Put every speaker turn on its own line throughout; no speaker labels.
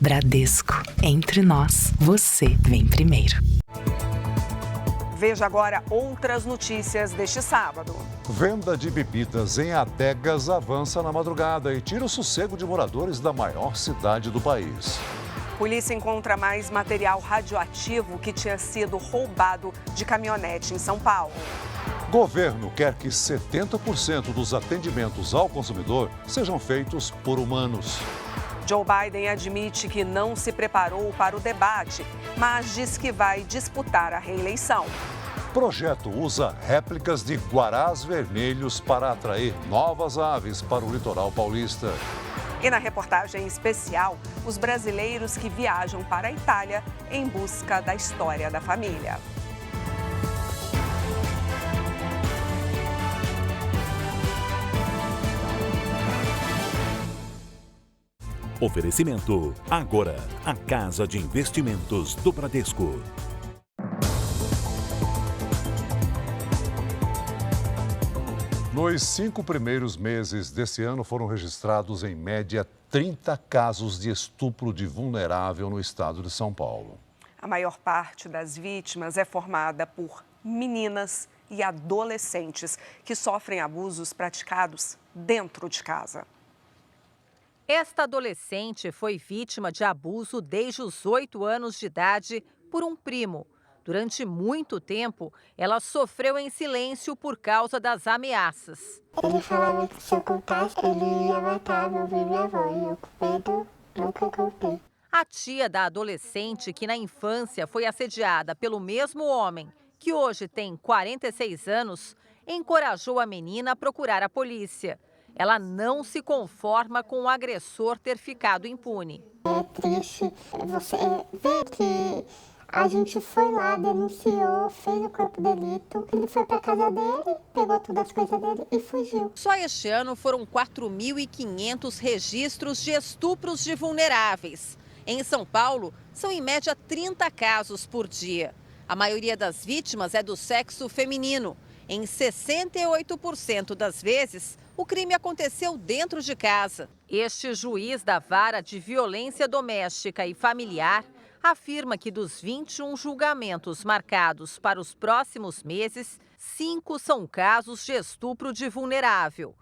Bradesco. Entre nós, você vem primeiro.
Veja agora outras notícias deste sábado.
Venda de bebidas em adegas avança na madrugada e tira o sossego de moradores da maior cidade do país.
Polícia encontra mais material radioativo que tinha sido roubado de caminhonete em São Paulo.
Governo quer que 70% dos atendimentos ao consumidor sejam feitos por humanos.
Joe Biden admite que não se preparou para o debate, mas diz que vai disputar a reeleição.
Projeto usa réplicas de guarás vermelhos para atrair novas aves para o litoral paulista.
E na reportagem especial, os brasileiros que viajam para a Itália em busca da história da família.
Oferecimento. Agora, a Casa de Investimentos do Bradesco.
Nos 5 primeiros meses desse ano foram registrados, em média, 30 casos de estupro de vulnerável no estado de São Paulo.
A maior parte das vítimas é formada por meninas e adolescentes que sofrem abusos praticados dentro de casa.
Esta adolescente foi vítima de abuso desde os 8 anos de idade por um primo. Durante muito tempo, ela sofreu em silêncio por causa das ameaças.
Ele falava que se eu contasse, ele ia matar meu avô e minha avó. E eu, com medo, nunca contei.
A tia da adolescente, que na infância foi assediada pelo mesmo homem, que hoje tem 46 anos, encorajou a menina a procurar a polícia. Ela não se conforma com o agressor ter ficado impune.
É triste você ver que a gente foi lá, denunciou, fez o corpo de delito. Ele foi para casa dele, pegou todas as coisas dele e fugiu.
Só este ano foram 4.500 registros de estupros de vulneráveis. Em São Paulo, são em média 30 casos por dia. A maioria das vítimas é do sexo feminino. Em 68% das vezes, o crime aconteceu dentro de casa. Este juiz da Vara de Violência Doméstica e Familiar afirma que dos 21 julgamentos marcados para os próximos meses, 5 são casos de estupro de vulnerável.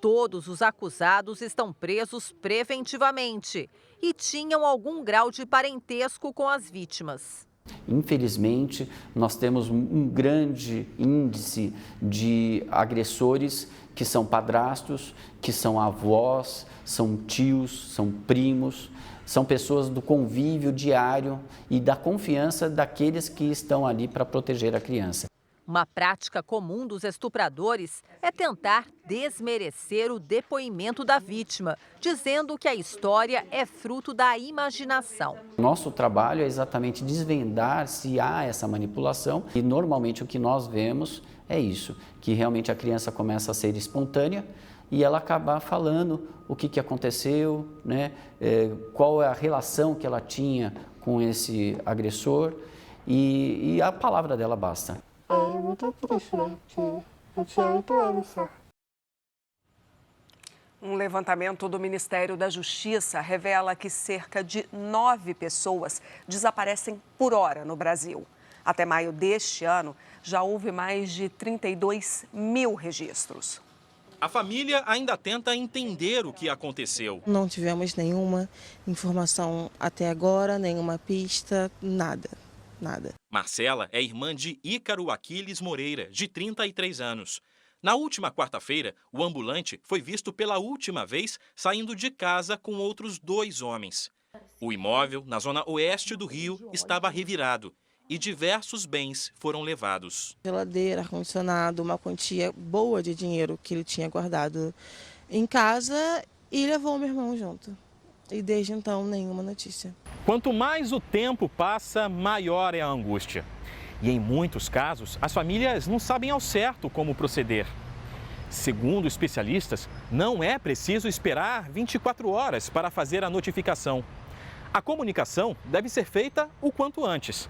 Todos os acusados estão presos preventivamente e tinham algum grau de parentesco com as vítimas.
Infelizmente, nós temos um grande índice de agressores que são padrastos, que são avós, são tios, são primos, são pessoas do convívio diário e da confiança daqueles que estão ali para proteger a criança.
Uma prática comum dos estupradores é tentar desmerecer o depoimento da vítima, dizendo que a história é fruto da imaginação.
Nosso trabalho é exatamente desvendar se há essa manipulação e normalmente o que nós vemos é isso, que realmente a criança começa a ser espontânea e ela acaba falando o que aconteceu, né? Qual é a relação que ela tinha com esse agressor e a palavra dela basta.
É muito triste, né? Porque eu tinha 8 anos só.
Um levantamento do Ministério da Justiça revela que cerca de 9 pessoas desaparecem por hora no Brasil. Até maio deste ano, já houve mais de 32 mil registros.
A família ainda tenta entender o que aconteceu.
Não tivemos nenhuma informação até agora, nenhuma pista, nada.
Marcela é irmã de Ícaro Aquiles Moreira, de 33 anos. Na última quarta-feira, o ambulante foi visto pela última vez saindo de casa com outros 2 homens. O imóvel, na zona oeste do Rio, estava revirado e diversos bens foram levados.
Geladeira, ar-condicionado, uma quantia boa de dinheiro que ele tinha guardado em casa e levou meu irmão junto. E desde então, nenhuma notícia.
Quanto mais o tempo passa, maior é a angústia. E em muitos casos, as famílias não sabem ao certo como proceder. Segundo especialistas, não é preciso esperar 24 horas para fazer a notificação. A comunicação deve ser feita o quanto antes,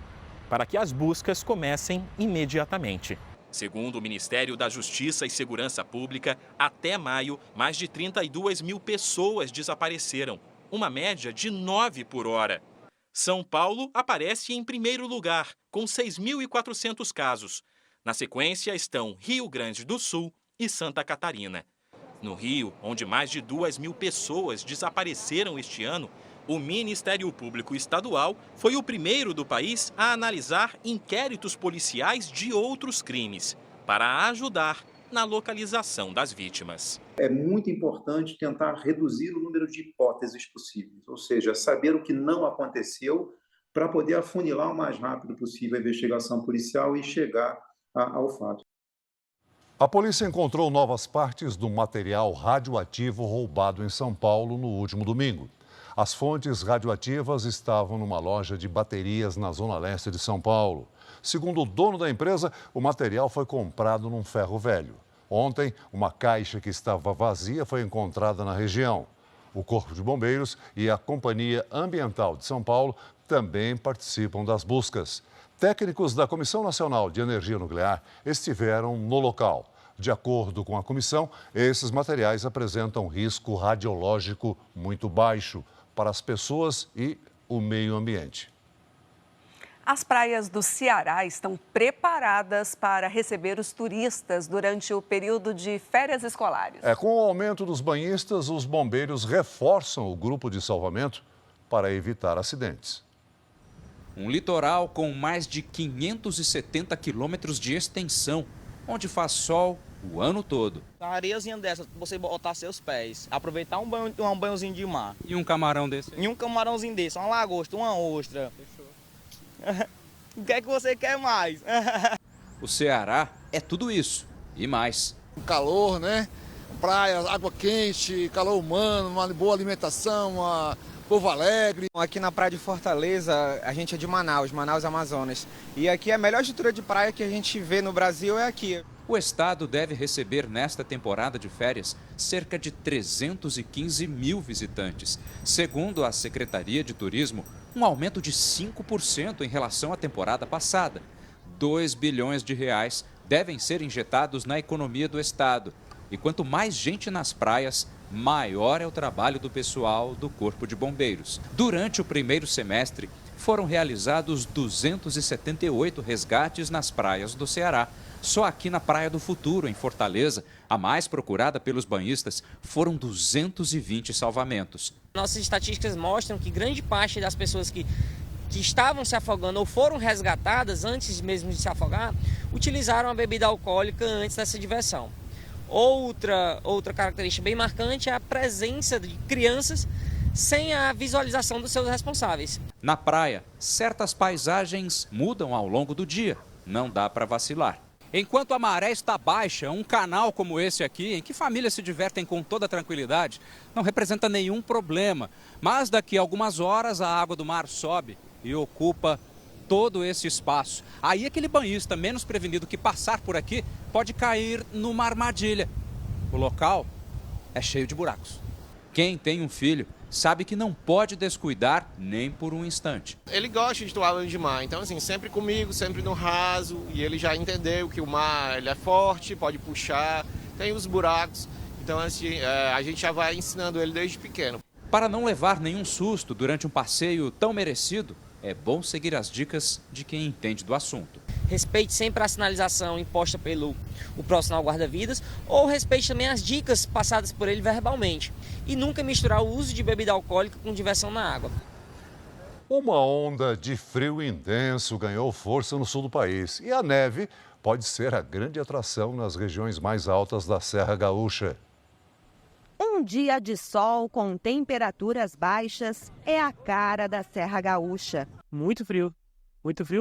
para que as buscas comecem imediatamente. Segundo o Ministério da Justiça e Segurança Pública, até maio, mais de 32 mil pessoas desapareceram. uma média de 9 por hora. São Paulo aparece em primeiro lugar, com 6.400 casos. Na sequência estão Rio Grande do Sul e Santa Catarina. No Rio, onde mais de 2.000 pessoas desapareceram este ano, o Ministério Público Estadual foi o primeiro do país a analisar inquéritos policiais de outros crimes, para ajudar na localização das vítimas.
É muito importante tentar reduzir o número de hipóteses possíveis, ou seja, saber o que não aconteceu para poder afunilar o mais rápido possível a investigação policial e chegar ao fato.
A polícia encontrou novas partes do material radioativo roubado em São Paulo no último domingo. As fontes radioativas estavam numa loja de baterias na zona leste de São Paulo. Segundo o dono da empresa, o material foi comprado num ferro velho. Ontem, uma caixa que estava vazia foi encontrada na região. O Corpo de Bombeiros e a Companhia Ambiental de São Paulo também participam das buscas. Técnicos da Comissão Nacional de Energia Nuclear estiveram no local. De acordo com a comissão, esses materiais apresentam risco radiológico muito baixo para as pessoas e o meio ambiente.
As praias do Ceará estão preparadas para receber os turistas durante o período de férias escolares.
Com o aumento dos banhistas, os bombeiros reforçam o grupo de salvamento para evitar acidentes.
Um litoral com mais de 570 quilômetros de extensão, onde faz sol o ano todo.
Uma areiazinha dessa, você botar seus pés, aproveitar um banhozinho de mar.
E um camarão desse?
E um camarãozinho desse, uma lagosta, uma ostra. Fechou. O que é que você quer mais?
O Ceará é tudo isso e mais.
O calor, né? Praia, água quente, calor humano, uma boa alimentação, povo alegre.
Aqui na praia de Fortaleza, a gente é de Manaus, Amazonas. E aqui a melhor estrutura de praia que a gente vê no Brasil é aqui.
O estado deve receber nesta temporada de férias cerca de 315 mil visitantes. Segundo a Secretaria de Turismo, um aumento de 5% em relação à temporada passada. 2 bilhões de reais devem ser injetados na economia do estado. E quanto mais gente nas praias, maior é o trabalho do pessoal do Corpo de Bombeiros. Durante o primeiro semestre, foram realizados 278 resgates nas praias do Ceará. Só aqui na Praia do Futuro, em Fortaleza, a mais procurada pelos banhistas, foram 220 salvamentos.
Nossas estatísticas mostram que grande parte das pessoas que estavam se afogando ou foram resgatadas antes mesmo de se afogar, utilizaram a bebida alcoólica antes dessa diversão. Outra característica bem marcante é a presença de crianças sem a visualização dos seus responsáveis.
Na praia, certas paisagens mudam ao longo do dia. Não dá para vacilar. Enquanto a maré está baixa, um canal como esse aqui, em que famílias se divertem com toda tranquilidade, não representa nenhum problema. Mas daqui a algumas horas a água do mar sobe e ocupa todo esse espaço. Aí aquele banhista menos prevenido que passar por aqui pode cair numa armadilha. O local é cheio de buracos. Quem tem um filho sabe que não pode descuidar nem por um instante.
Ele gosta de tomar banho de mar, então assim, sempre comigo, sempre no raso, e ele já entendeu que o mar ele é forte, pode puxar, tem os buracos, então assim, a gente já vai ensinando ele desde pequeno.
Para não levar nenhum susto durante um passeio tão merecido, é bom seguir as dicas de quem entende do assunto.
Respeite sempre a sinalização imposta pelo profissional guarda-vidas ou respeite também as dicas passadas por ele verbalmente. E nunca misturar o uso de bebida alcoólica com diversão na água.
Uma onda de frio intenso ganhou força no sul do país e a neve pode ser a grande atração nas regiões mais altas da Serra Gaúcha.
Um dia de sol com temperaturas baixas é a cara da Serra Gaúcha.
Muito frio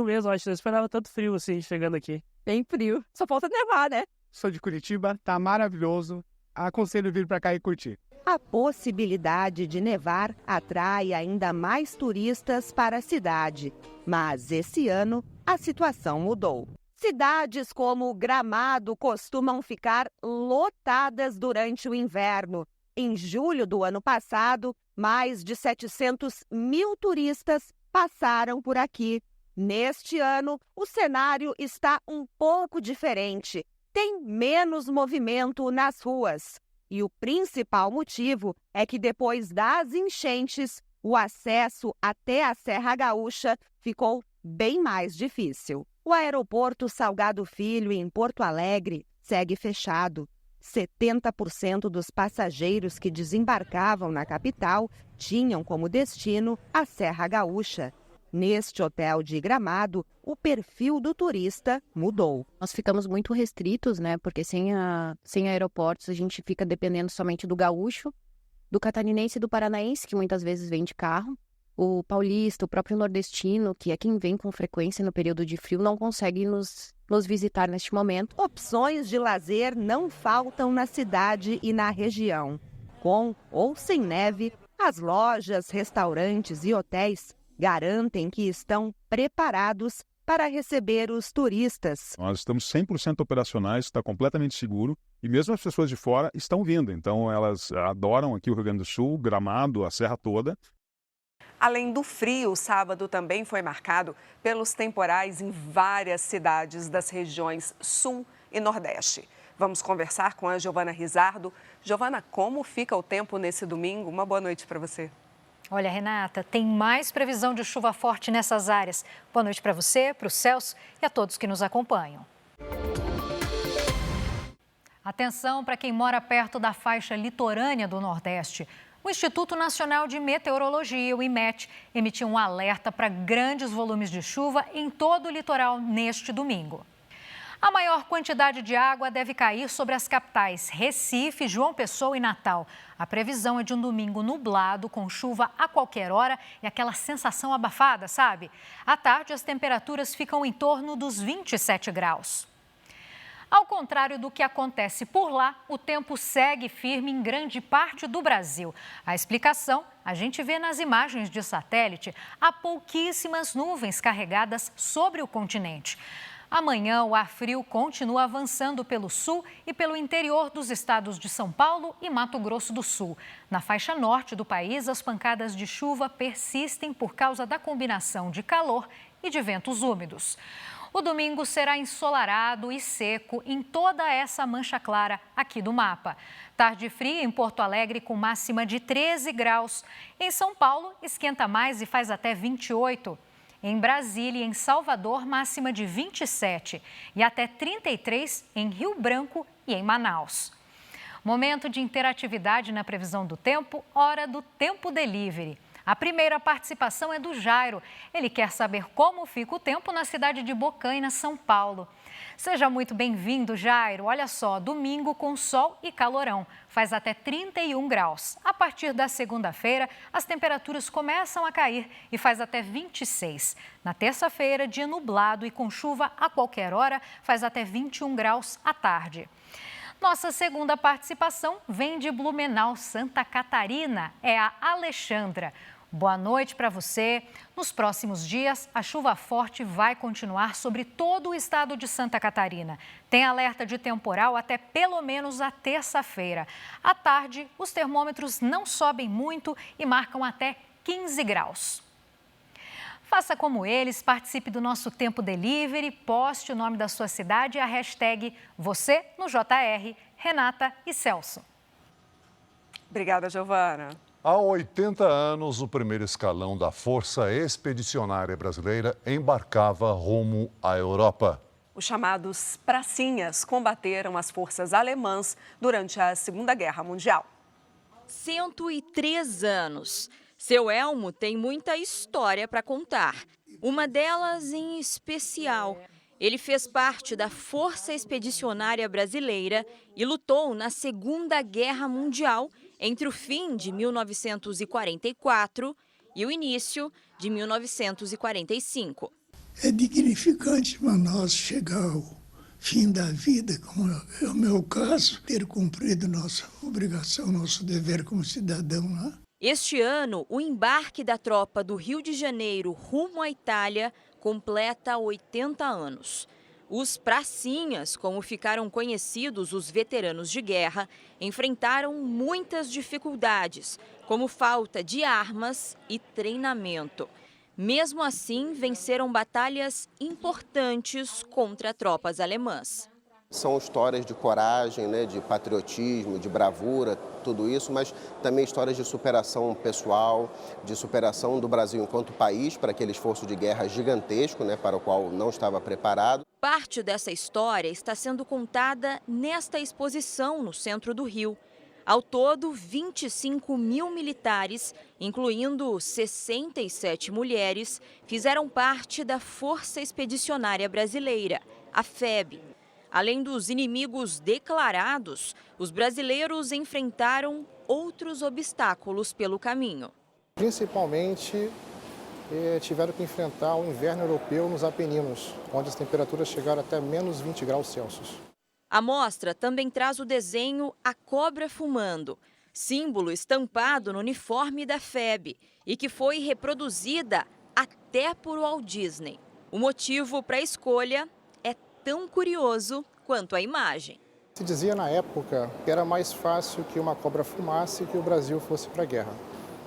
mesmo. Acho que eu esperava tanto frio assim chegando aqui.
Bem frio, só falta nevar, né?
Sou de Curitiba, tá maravilhoso. Aconselho vir pra cá e curtir.
A possibilidade de nevar atrai ainda mais turistas para a cidade. Mas esse ano a situação mudou. Cidades como Gramado costumam ficar lotadas durante o inverno. Em julho do ano passado, mais de 700 mil turistas passaram por aqui. Neste ano, o cenário está um pouco diferente. Tem menos movimento nas ruas. E o principal motivo é que depois das enchentes, o acesso até a Serra Gaúcha ficou bem mais difícil. O aeroporto Salgado Filho, em Porto Alegre, segue fechado. 70% dos passageiros que desembarcavam na capital tinham como destino a Serra Gaúcha. Neste hotel de Gramado, o perfil do turista mudou.
Nós ficamos muito restritos, né? Porque sem aeroportos a gente fica dependendo somente do gaúcho, do catarinense e do paranaense, que muitas vezes vem de carro. O paulista, o próprio nordestino, que é quem vem com frequência no período de frio, não consegue nos visitar neste momento.
Opções de lazer não faltam na cidade e na região. Com ou sem neve, as lojas, restaurantes e hotéis garantem que estão preparados para receber os turistas.
Nós estamos 100% operacionais, está completamente seguro e mesmo as pessoas de fora estão vindo. Então elas adoram aqui o Rio Grande do Sul, Gramado, a Serra toda.
Além do frio, o sábado também foi marcado pelos temporais em várias cidades das regiões Sul e Nordeste. Vamos conversar com a Giovana Rizardo. Giovana, como fica o tempo nesse domingo? Uma boa noite para você.
Olha, Renata, tem mais previsão de chuva forte nessas áreas. Boa noite para você, para o Celso e a todos que nos acompanham. Atenção para quem mora perto da faixa litorânea do Nordeste. O Instituto Nacional de Meteorologia, o IMET, emitiu um alerta para grandes volumes de chuva em todo o litoral neste domingo. A maior quantidade de água deve cair sobre as capitais Recife, João Pessoa e Natal. A previsão é de um domingo nublado, com chuva a qualquer hora e aquela sensação abafada, sabe? À tarde, as temperaturas ficam em torno dos 27 graus. Ao contrário do que acontece por lá, o tempo segue firme em grande parte do Brasil. A explicação a gente vê nas imagens de satélite. Há pouquíssimas nuvens carregadas sobre o continente. Amanhã, o ar frio continua avançando pelo sul e pelo interior dos estados de São Paulo e Mato Grosso do Sul. Na faixa norte do país, as pancadas de chuva persistem por causa da combinação de calor e de ventos úmidos. O domingo será ensolarado e seco em toda essa mancha clara aqui do mapa. Tarde fria em Porto Alegre com máxima de 13 graus. Em São Paulo, esquenta mais e faz até 28. Em Brasília e em Salvador, máxima de 27 e até 33 em Rio Branco e em Manaus. Momento de interatividade na previsão do tempo, hora do Tempo Delivery. A primeira participação é do Jairo. Ele quer saber como fica o tempo na cidade de Bocaina, São Paulo. Seja muito bem-vindo, Jairo. Olha só, domingo com sol e calorão. Faz até 31 graus. A partir da segunda-feira, as temperaturas começam a cair e faz até 26. Na terça-feira, dia nublado e com chuva a qualquer hora, faz até 21 graus à tarde. Nossa segunda participação vem de Blumenau, Santa Catarina. É a Alexandra. Boa noite para você. Nos próximos dias, a chuva forte vai continuar sobre todo o estado de Santa Catarina. Tem alerta de temporal até pelo menos a terça-feira. À tarde, os termômetros não sobem muito e marcam até 15 graus. Faça como eles, participe do nosso Tempo Delivery, poste o nome da sua cidade e a hashtag você no JR, Renata e Celso.
Obrigada, Giovana.
Há 80 anos, o primeiro escalão da Força Expedicionária Brasileira embarcava rumo à Europa.
Os chamados pracinhas combateram as forças alemãs durante a Segunda Guerra Mundial.
103 anos. Seu Elmo tem muita história para contar. Uma delas em especial. Ele fez parte da Força Expedicionária Brasileira e lutou na Segunda Guerra Mundial entre o fim de 1944 e o início de 1945.
É dignificante para nós chegar ao fim da vida, como é o meu caso, ter cumprido nossa obrigação, nosso dever como cidadão, né?
Este ano, o embarque da tropa do Rio de Janeiro rumo à Itália completa 80 anos. Os pracinhas, como ficaram conhecidos os veteranos de guerra, enfrentaram muitas dificuldades, como falta de armas e treinamento. Mesmo assim, venceram batalhas importantes contra tropas alemãs.
São histórias de coragem, né, de patriotismo, de bravura, tudo isso, mas também histórias de superação pessoal, de superação do Brasil enquanto país para aquele esforço de guerra gigantesco, né, para o qual não estava preparado.
Parte dessa história está sendo contada nesta exposição no centro do Rio. Ao todo, 25 mil militares, incluindo 67 mulheres, fizeram parte da Força Expedicionária Brasileira, a FEB. Além dos inimigos declarados, os brasileiros enfrentaram outros obstáculos pelo caminho.
Principalmente, tiveram que enfrentar o inverno europeu nos Apeninos, onde as temperaturas chegaram até menos 20 graus Celsius.
A mostra também traz o desenho A Cobra Fumando, símbolo estampado no uniforme da FEB e que foi reproduzida até por Walt Disney. O motivo para a escolha é tão curioso quanto a imagem.
Se dizia na época que era mais fácil que uma cobra fumasse que o Brasil fosse para a guerra.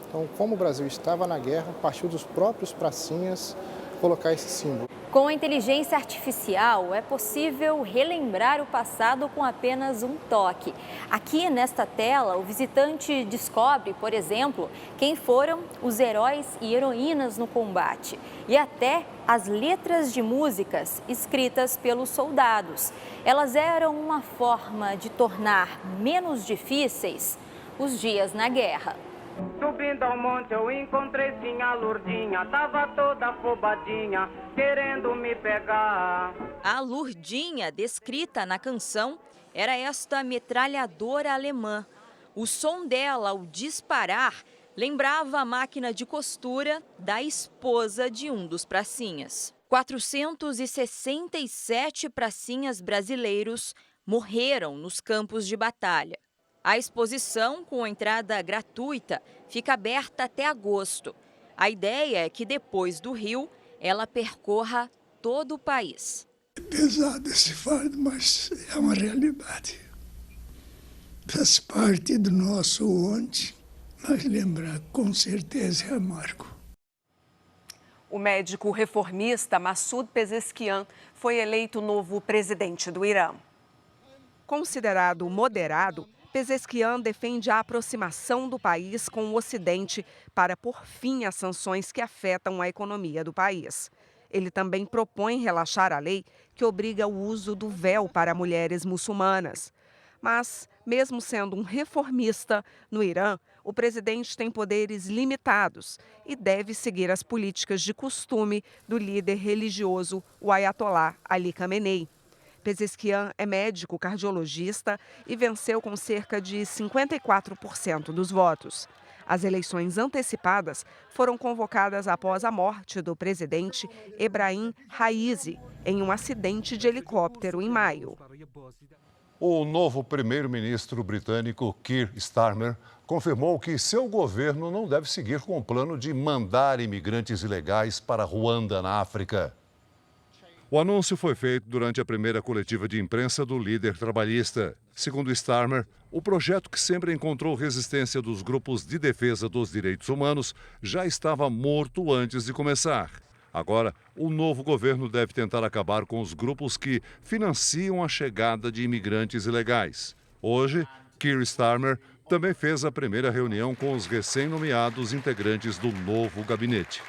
Então, como o Brasil estava na guerra, partiu dos próprios pracinhas colocar esse símbolo.
Com a inteligência artificial, é possível relembrar o passado com apenas um toque. Aqui nesta tela, o visitante descobre, por exemplo, quem foram os heróis e heroínas no combate e até as letras de músicas escritas pelos soldados. Elas eram uma forma de tornar menos difíceis os dias na guerra.
Subindo ao monte eu encontrei sim a Lourdinha, tava toda afobadinha, querendo me pegar.
A Lourdinha, descrita na canção, era esta metralhadora alemã. O som dela, ao disparar, lembrava a máquina de costura da esposa de um dos pracinhas. 467 pracinhas brasileiros morreram nos campos de batalha. A exposição, com entrada gratuita, fica aberta até agosto. A ideia é que depois do Rio, ela percorra todo o país.
É pesado esse fardo, mas é uma realidade. Faz parte do nosso ontem, mas lembrar com certeza é amargo.
O médico reformista Massoud Pezeshkian foi eleito novo presidente do Irã. Considerado moderado, Pezeshkian defende a aproximação do país com o Ocidente para pôr fim às sanções que afetam a economia do país. Ele também propõe relaxar a lei que obriga o uso do véu para mulheres muçulmanas. Mas, mesmo sendo um reformista, no Irã, o presidente tem poderes limitados e deve seguir as políticas de costume do líder religioso, o Ayatollah Ali Khamenei. Pezeshkian é médico cardiologista e venceu com cerca de 54% dos votos. As eleições antecipadas foram convocadas após a morte do presidente Ebrahim Raisi em um acidente de helicóptero em maio.
O novo primeiro-ministro britânico Keir Starmer confirmou que seu governo não deve seguir com o plano de mandar imigrantes ilegais para Ruanda, na África. O anúncio foi feito durante a primeira coletiva de imprensa do líder trabalhista. Segundo Starmer, o projeto, que sempre encontrou resistência dos grupos de defesa dos direitos humanos, já estava morto antes de começar. Agora, o novo governo deve tentar acabar com os grupos que financiam a chegada de imigrantes ilegais. Hoje, Keir Starmer também fez a primeira reunião com os recém-nomeados integrantes do novo gabinete.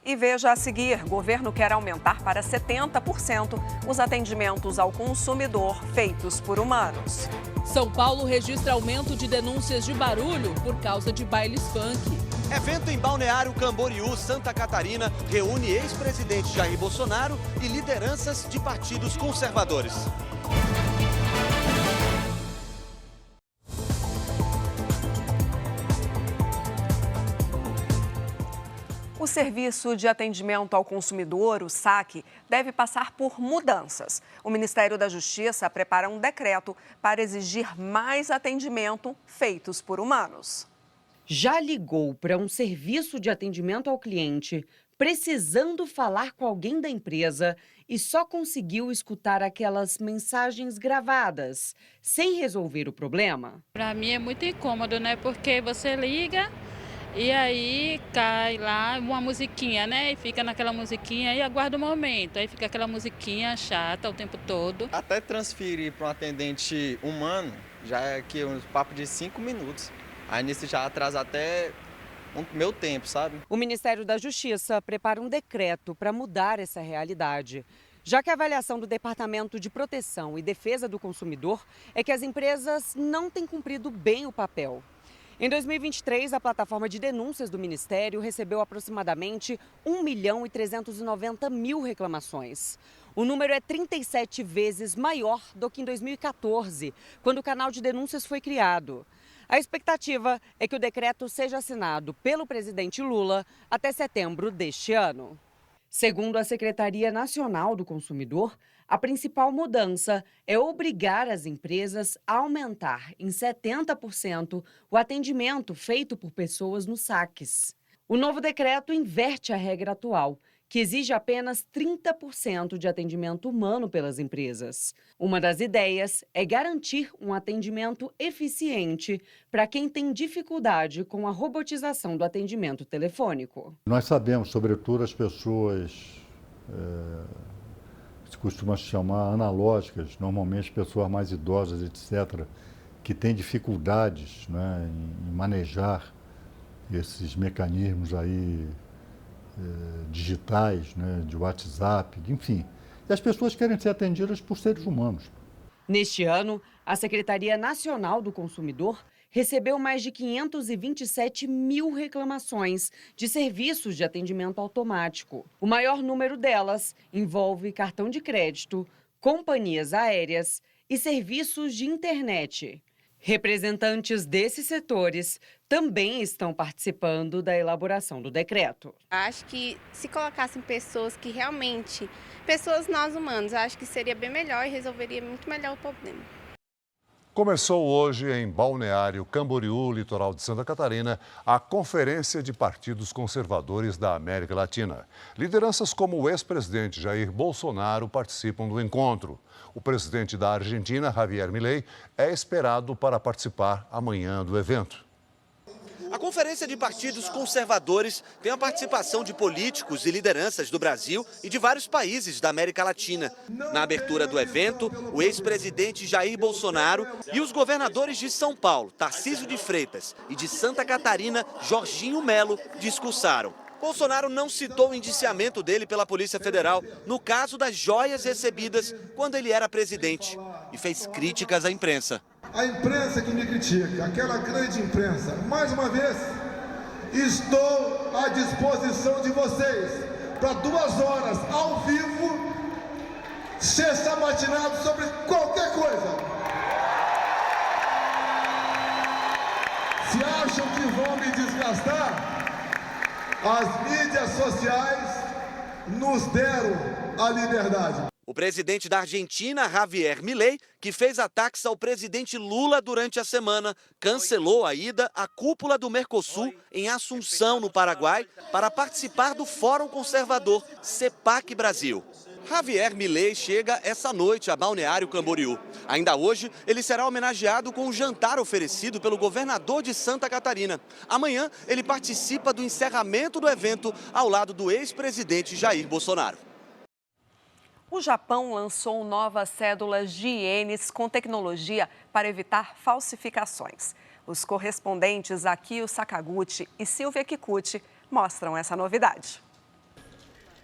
E veja a seguir, o governo quer aumentar para 70% os atendimentos ao consumidor feitos por humanos.
São Paulo registra aumento de denúncias de barulho por causa de bailes funk.
Evento em Balneário Camboriú, Santa Catarina, reúne ex-presidente Jair Bolsonaro e lideranças de partidos conservadores.
O Serviço de Atendimento ao Consumidor, o SAC, deve passar por mudanças. O Ministério da Justiça prepara um decreto para exigir mais atendimento feitos por humanos.
Já ligou para um serviço de atendimento ao cliente, precisando falar com alguém da empresa e só conseguiu escutar aquelas mensagens gravadas, sem resolver o problema?
Para mim é muito incômodo, né? Porque você liga
E aí cai lá uma musiquinha, né? E fica naquela musiquinha e aguarda o momento. Aí fica aquela musiquinha chata o tempo todo.
Até transferir para um atendente humano, já é aqui um papo de 5 minutos. Aí nisso já atrasa até o meu tempo, sabe?
O Ministério da Justiça prepara um decreto para mudar essa realidade, já que a avaliação do Departamento de Proteção e Defesa do Consumidor é que as empresas não têm cumprido bem o papel. Em 2023, a plataforma de denúncias do Ministério recebeu aproximadamente 1.390.000 reclamações. O número é 37 vezes maior do que em 2014, quando o canal de denúncias foi criado. A expectativa é que o decreto seja assinado pelo presidente Lula até setembro deste ano. Segundo a Secretaria Nacional do Consumidor, a principal mudança é obrigar as empresas a aumentar em 70% o atendimento feito por pessoas nos saques. O novo decreto inverte a regra atual, que exige apenas 30% de atendimento humano pelas empresas. Uma das ideias é garantir um atendimento eficiente para quem tem dificuldade com a robotização do atendimento telefônico.
Nós sabemos, sobretudo, as pessoas se costuma chamar analógicas, normalmente pessoas mais idosas, etc., que têm dificuldades, né, em manejar esses mecanismos aí digitais, né, de WhatsApp, enfim. E as pessoas querem ser atendidas por seres humanos.
Neste ano, a Secretaria Nacional do Consumidor recebeu mais de 527.000 reclamações de serviços de atendimento automático. O maior número delas envolve cartão de crédito, companhias aéreas e serviços de internet. Representantes desses setores também estão participando da elaboração do decreto.
Acho que se colocassem pessoas que realmente, pessoas nós humanos, acho que seria bem melhor e resolveria muito melhor o problema.
Começou hoje em Balneário Camboriú, litoral de Santa Catarina, a Conferência de Partidos Conservadores da América Latina. Lideranças como o ex-presidente Jair Bolsonaro participam do encontro. O presidente da Argentina, Javier Milei, é esperado para participar amanhã do evento.
A Conferência de Partidos Conservadores tem a participação de políticos e lideranças do Brasil e de vários países da América Latina. Na abertura do evento, o ex-presidente Jair Bolsonaro e os governadores de São Paulo, Tarcísio de Freitas, e de Santa Catarina, Jorginho Melo, discursaram. Bolsonaro não citou o indiciamento dele pela Polícia Federal no caso das joias recebidas quando ele era presidente e fez críticas à imprensa.
A imprensa que me critica, aquela grande imprensa, mais uma vez, estou à disposição de vocês para 2 horas ao vivo ser sabatinado sobre qualquer coisa. Se acham que vão me desgastar, as mídias sociais nos deram a liberdade.
O presidente da Argentina, Javier Milei, que fez ataques ao presidente Lula durante a semana, cancelou a ida à cúpula do Mercosul em Assunção, no Paraguai, para participar do Fórum Conservador CEPAC Brasil. Javier Milei chega essa noite a Balneário Camboriú. Ainda hoje, ele será homenageado com um jantar oferecido pelo governador de Santa Catarina. Amanhã, ele participa do encerramento do evento ao lado do ex-presidente Jair Bolsonaro.
O Japão lançou novas cédulas de ienes com tecnologia para evitar falsificações. Os correspondentes Akio Sakaguchi e Silvia Kikuchi mostram essa novidade.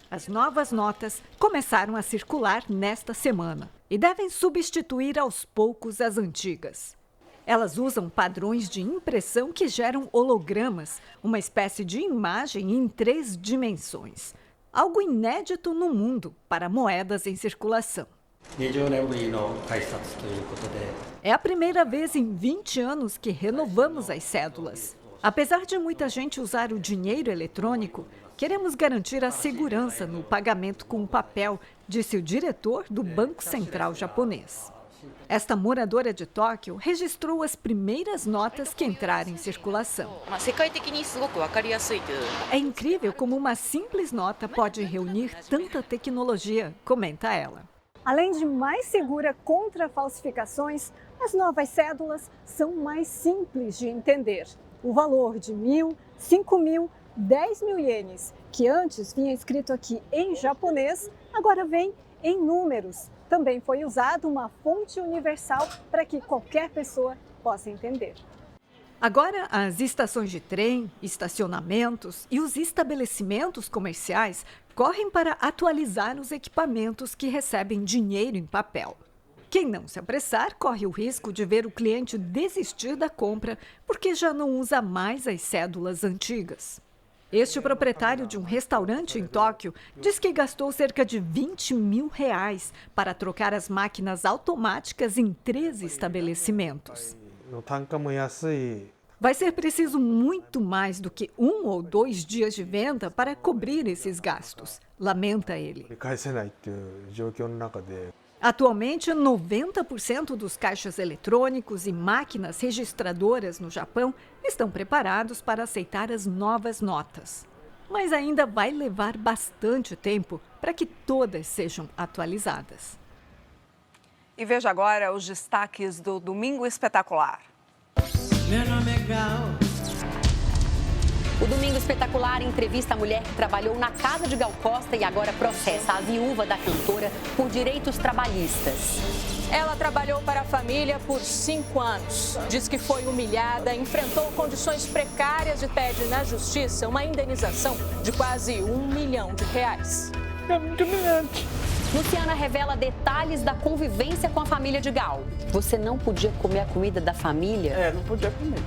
As novas notas começaram a circular nesta semana e devem substituir aos poucos as antigas. Elas usam padrões de impressão que geram hologramas, uma espécie de imagem em 3 dimensões. Algo inédito no mundo para moedas em circulação. É a primeira vez em 20 anos que renovamos as cédulas. Apesar de muita gente usar o dinheiro eletrônico, queremos garantir a segurança no pagamento com papel, disse o diretor do Banco Central japonês. Esta moradora de Tóquio registrou as primeiras notas que entraram em circulação. É incrível como uma simples nota pode reunir tanta tecnologia, comenta ela.
Além de mais segura contra falsificações, as novas cédulas são mais simples de entender. o valor de 1.000, 5.000, 10.000 ienes, que antes vinha escrito aqui em japonês, agora vem em números. Também foi usada uma fonte universal para que qualquer pessoa possa entender.
Agora, as estações de trem, estacionamentos e os estabelecimentos comerciais correm para atualizar os equipamentos que recebem dinheiro em papel. Quem não se apressar corre o risco de ver o cliente desistir da compra porque já não usa mais as cédulas antigas. Este proprietário de um restaurante em Tóquio diz que gastou cerca de R$20.000 para trocar as máquinas automáticas em 3 estabelecimentos. Vai ser preciso muito mais do que 1 ou 2 dias de venda para cobrir esses gastos, lamenta ele. Atualmente, 90% dos caixas eletrônicos e máquinas registradoras no Japão estão preparados para aceitar as novas notas. Mas ainda vai levar bastante tempo para que todas sejam atualizadas.
E veja agora os destaques do Domingo Espetacular.
Meu nome é Gal.
O Domingo Espetacular entrevista a mulher que trabalhou na casa de Gal Costa e agora processa a viúva da cantora por direitos trabalhistas.
Ela trabalhou para a família por 5 anos. Diz que foi humilhada, enfrentou condições precárias e pede na justiça uma indenização de quase R$1 milhão.
É muito humilhante. Luciana revela detalhes da convivência com a família de Gal. Você não podia comer a comida da família?
Não podia comer.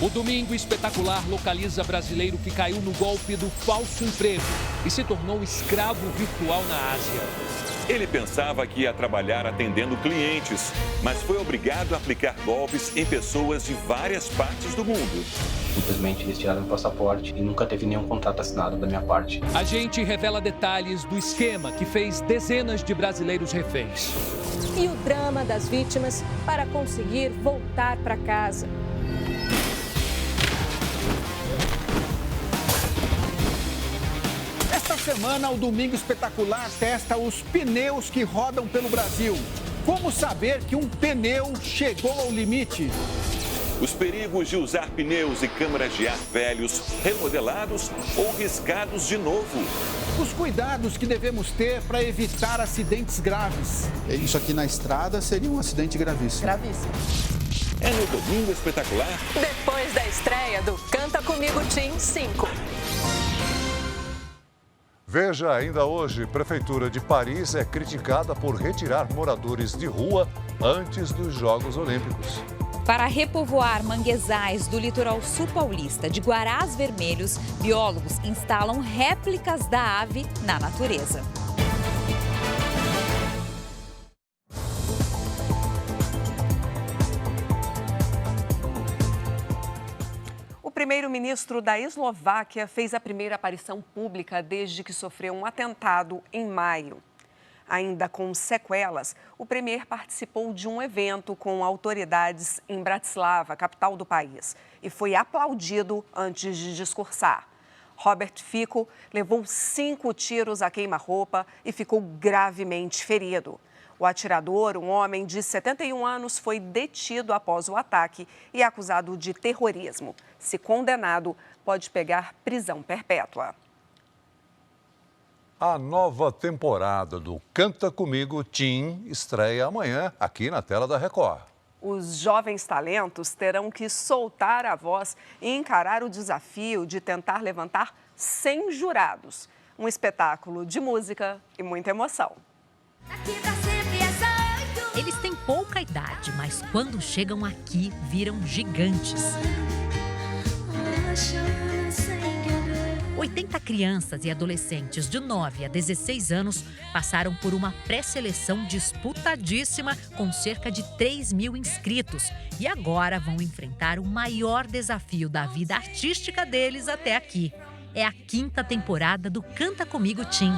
O Domingo Espetacular localiza brasileiro que caiu no golpe do falso emprego e se tornou escravo virtual na Ásia.
Ele pensava que ia trabalhar atendendo clientes, mas foi obrigado a aplicar golpes em pessoas de várias partes do mundo.
Simplesmente eles tiraram o passaporte e nunca teve nenhum contrato assinado da minha parte.
A gente revela detalhes do esquema que fez dezenas de brasileiros reféns.
E o drama das vítimas para conseguir voltar para casa.
Esta semana, o Domingo Espetacular testa os pneus que rodam pelo Brasil. Como saber que um pneu chegou ao limite?
Os perigos de usar pneus e câmaras de ar velhos, remodelados ou riscados de novo.
Os cuidados que devemos ter para evitar acidentes graves.
Isso aqui na estrada seria um acidente gravíssimo.
Gravíssimo.
É no Domingo Espetacular.
Depois da estreia do Canta Comigo Tim 5.
Veja ainda hoje, Prefeitura de Paris é criticada por retirar moradores de rua antes dos Jogos Olímpicos.
Para repovoar manguezais do litoral sul paulista de Guarás Vermelhos, biólogos instalam réplicas da ave na natureza.
O primeiro-ministro da Eslováquia fez a primeira aparição pública desde que sofreu um atentado em maio. Ainda com sequelas, o premier participou de um evento com autoridades em Bratislava, capital do país, e foi aplaudido antes de discursar. Robert Fico levou 5 tiros a queima-roupa e ficou gravemente ferido. O atirador, um homem de 71 anos, foi detido após o ataque e acusado de terrorismo. Se condenado, pode pegar prisão perpétua.
A nova temporada do Canta Comigo Tim estreia amanhã aqui na tela da Record.
Os jovens talentos terão que soltar a voz e encarar o desafio de tentar levantar 100 jurados. Um espetáculo de música e muita emoção.
Eles têm pouca idade, mas quando chegam aqui, viram gigantes. 80 crianças e adolescentes de 9 a 16 anos passaram por uma pré-seleção disputadíssima com cerca de 3.000 inscritos e agora vão enfrentar o maior desafio da vida artística deles até aqui. É a 5ª temporada do Canta Comigo Tim.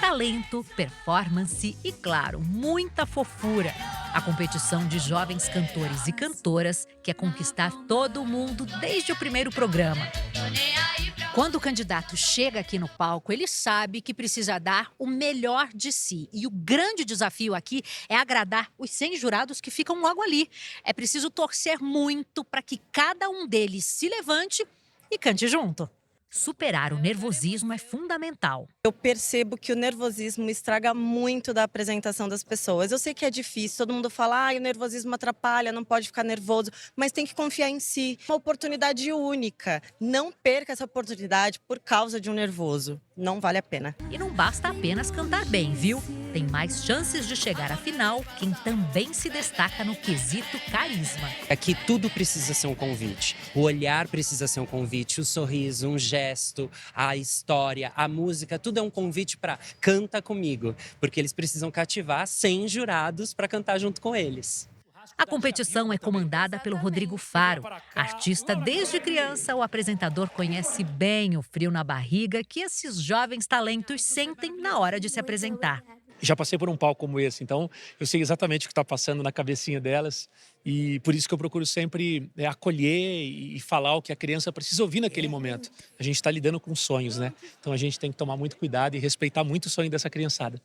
Talento, performance e, claro, muita fofura. A competição de jovens cantores e cantoras quer conquistar todo mundo desde o primeiro programa. Quando o candidato chega aqui no palco, ele sabe que precisa dar o melhor de si. E o grande desafio aqui é agradar os 100 jurados que ficam logo ali. É preciso torcer muito para que cada um deles se levante e cante junto. Superar o nervosismo é fundamental.
Eu percebo que o nervosismo estraga muito da apresentação das pessoas. Eu sei que é difícil, todo mundo fala, o nervosismo atrapalha, não pode ficar nervoso, mas tem que confiar em si. Uma oportunidade única. Não perca essa oportunidade por causa de um nervoso. Não vale a pena.
E não basta apenas cantar bem, viu? Tem mais chances de chegar à final quem também se destaca no quesito carisma.
Aqui tudo precisa ser um convite. O olhar precisa ser um convite, o sorriso, um gesto, a história, a música, tudo é um convite para canta comigo, porque eles precisam cativar 100 jurados para cantar junto com eles.
A competição é comandada pelo Rodrigo Faro. Artista desde criança, o apresentador conhece bem o frio na barriga que esses jovens talentos sentem na hora de se apresentar.
Já passei por um palco como esse, então eu sei exatamente o que está passando na cabecinha delas e por isso que eu procuro sempre acolher e falar o que a criança precisa ouvir naquele momento. A gente está lidando com sonhos, né? Então a gente tem que tomar muito cuidado e respeitar muito o sonho dessa criançada.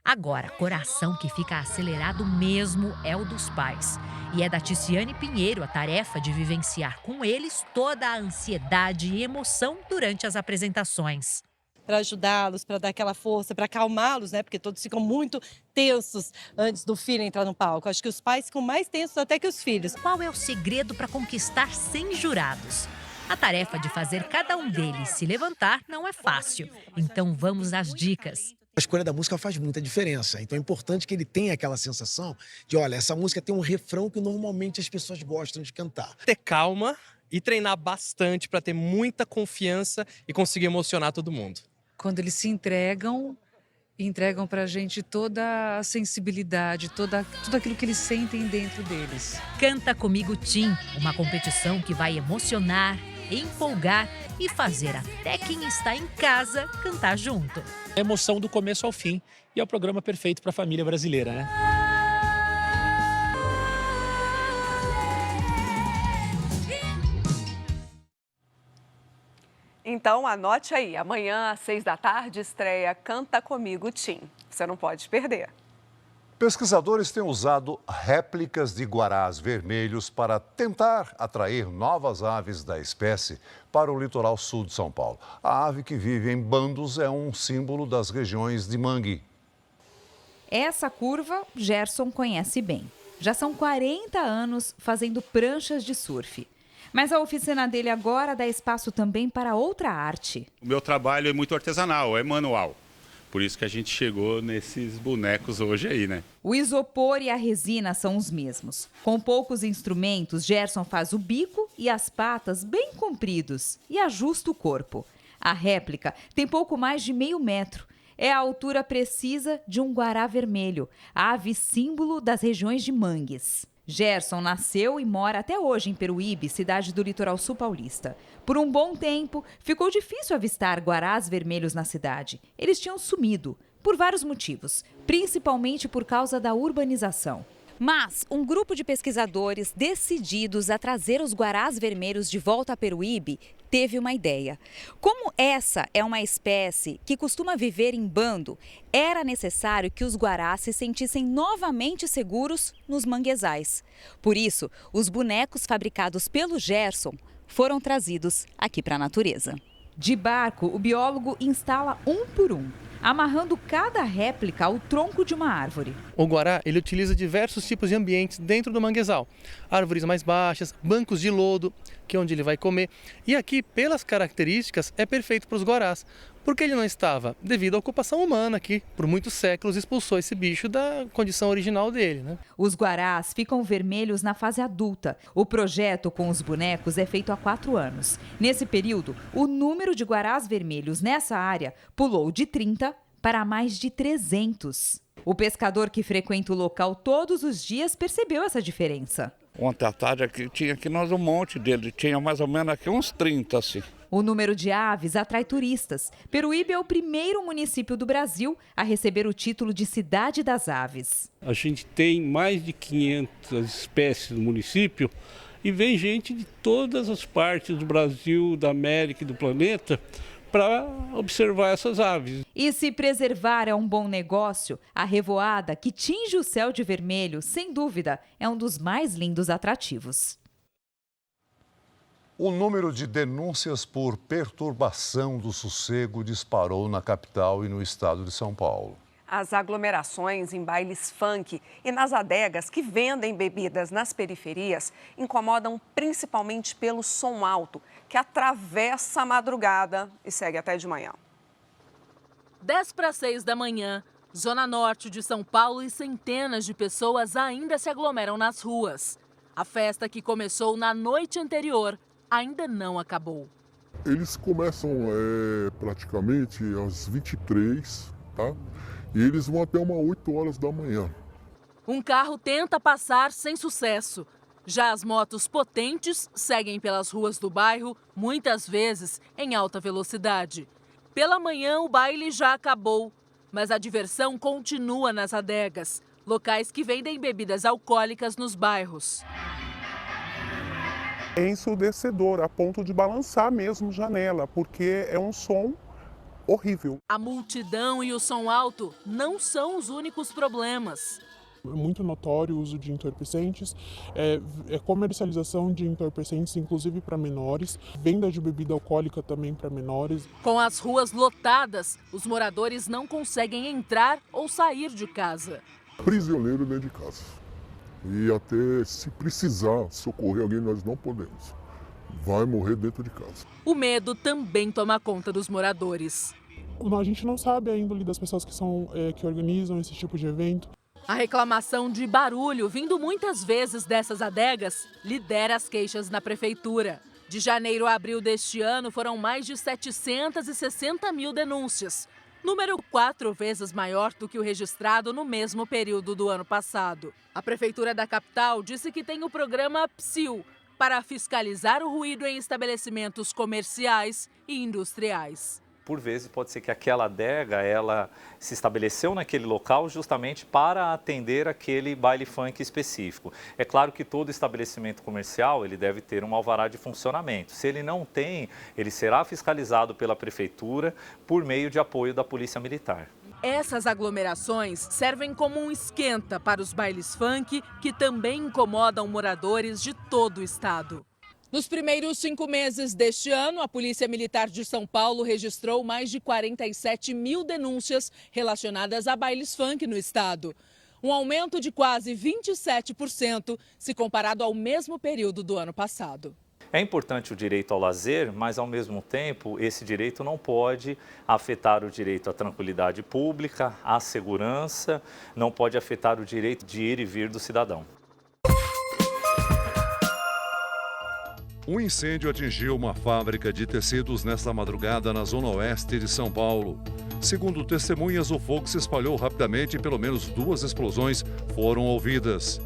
Agora, coração que fica acelerado mesmo é o dos pais. E é da Ticiane Pinheiro a tarefa de vivenciar com eles toda a ansiedade e emoção durante as apresentações.
Para ajudá-los, para dar aquela força, para acalmá-los, né? Porque todos ficam muito tensos antes do filho entrar no palco. Acho que os pais ficam mais tensos até que os filhos.
Qual é o segredo para conquistar 100 jurados? A tarefa de fazer cada um deles se levantar não é fácil. Então vamos às dicas.
A escolha da música faz muita diferença. Então é importante que ele tenha aquela sensação de, olha, essa música tem um refrão que normalmente as pessoas gostam de cantar.
Ter calma e treinar bastante para ter muita confiança e conseguir emocionar todo mundo.
Quando eles se entregam para a gente toda a sensibilidade, tudo aquilo que eles sentem dentro deles.
Canta Comigo Tim, uma competição que vai emocionar, empolgar e fazer até quem está em casa cantar junto.
É emoção do começo ao fim e é o programa perfeito para a família brasileira, né?
Então, anote aí, amanhã às 6 da tarde estreia Canta Comigo Tim. Você não pode perder.
Pesquisadores têm usado réplicas de guarás vermelhos para tentar atrair novas aves da espécie para o litoral sul de São Paulo. A ave que vive em bandos é um símbolo das regiões de mangue.
Essa curva, Gerson conhece bem. Já são 40 anos fazendo pranchas de surf. Mas a oficina dele agora dá espaço também para outra arte.
O meu trabalho é muito artesanal, é manual. Por isso que a gente chegou nesses bonecos hoje aí, né?
O isopor e a resina são os mesmos. Com poucos instrumentos, Gerson faz o bico e as patas bem compridos e ajusta o corpo. A réplica tem pouco mais de meio metro. É a altura precisa de um guará vermelho, ave símbolo das regiões de mangues. Gerson nasceu e mora até hoje em Peruíbe, cidade do litoral sul paulista. Por um bom tempo, ficou difícil avistar guarás vermelhos na cidade. Eles tinham sumido, por vários motivos, principalmente por causa da urbanização.
Mas um grupo de pesquisadores decididos a trazer os guarás vermelhos de volta a Peruíbe teve uma ideia. Como essa é uma espécie que costuma viver em bando, era necessário que os guarás se sentissem novamente seguros nos manguezais. Por isso, os bonecos fabricados pelo Gerson foram trazidos aqui para a natureza.
De barco, o biólogo instala um por um, amarrando cada réplica ao tronco de uma árvore.
O guará, ele utiliza diversos tipos de ambientes dentro do manguezal. Árvores mais baixas, bancos de lodo, que é onde ele vai comer. E aqui, pelas características, é perfeito para os guarás. Por que ele não estava? Devido à ocupação humana que, por muitos séculos, expulsou esse bicho da condição original dele, né?
Os guarás ficam vermelhos na fase adulta. O projeto com os bonecos é feito há 4 anos. Nesse período, o número de guarás vermelhos nessa área pulou de 30 para mais de 300. O pescador que frequenta o local todos os dias percebeu essa diferença.
Ontem à tarde aqui, tinha aqui nós um monte dele, tinha mais ou menos aqui uns 30 assim.
O número de aves atrai turistas. Peruíbe é o primeiro município do Brasil a receber o título de Cidade das Aves.
A gente tem mais de 500 espécies no município
e vem gente de todas as partes do Brasil, da América e do planeta para observar essas aves.
E se preservar é um bom negócio, a revoada, que tinge o céu de vermelho, sem dúvida, é um dos mais lindos atrativos.
O número de denúncias por perturbação do sossego disparou na capital e no estado de São Paulo.
As aglomerações em bailes funk e nas adegas que vendem bebidas nas periferias incomodam principalmente pelo som alto, que atravessa a madrugada e segue até de manhã.
5:50 da manhã, zona norte de São Paulo, e centenas de pessoas ainda se aglomeram nas ruas. A festa, que começou na noite anterior, ainda não acabou.
Eles começam praticamente às 23, tá? E eles vão até umas 8 horas da manhã.
Um carro tenta passar sem sucesso. Já as motos potentes seguem pelas ruas do bairro, muitas vezes em alta velocidade. Pela manhã, o baile já acabou, mas a diversão continua nas adegas, locais que vendem bebidas alcoólicas nos bairros.
É ensurdecedor, a ponto de balançar mesmo janela, porque é um som horrível.
A multidão e o som alto não são os únicos problemas.
É muito notório o uso de entorpecentes, comercialização de entorpecentes, inclusive para menores, venda de bebida alcoólica também para menores.
Com as ruas lotadas, os moradores não conseguem entrar ou sair de casa.
Prisioneiro dentro de casa. E até se precisar socorrer alguém, nós não podemos. Vai morrer dentro de casa.
O medo também toma conta dos moradores.
A gente não sabe a índole das pessoas que organizam esse tipo de evento.
A reclamação de barulho, vindo muitas vezes dessas adegas, lidera as queixas na prefeitura. De janeiro a abril deste ano, foram mais de 760 mil denúncias. Número 4 vezes maior do que o registrado no mesmo período do ano passado. A prefeitura da capital disse que tem o programa PSIL, para fiscalizar o ruído em estabelecimentos comerciais e industriais.
Por vezes pode ser que aquela adega, ela se estabeleceu naquele local justamente para atender aquele baile funk específico. É claro que todo estabelecimento comercial, ele deve ter um alvará de funcionamento. Se ele não tem, ele será fiscalizado pela prefeitura por meio de apoio da Polícia Militar.
Essas aglomerações servem como um esquenta para os bailes funk, que também incomodam moradores de todo o estado. Nos primeiros 5 meses deste ano, a Polícia Militar de São Paulo registrou mais de 47 mil denúncias relacionadas a bailes funk no estado. Um aumento de quase 27% se comparado ao mesmo período do ano passado.
É importante o direito ao lazer, mas ao mesmo tempo esse direito não pode afetar o direito à tranquilidade pública, à segurança, não pode afetar o direito de ir e vir do cidadão.
Um incêndio atingiu uma fábrica de tecidos nesta madrugada na zona oeste de São Paulo. Segundo testemunhas, o fogo se espalhou rapidamente e pelo menos 2 explosões foram ouvidas.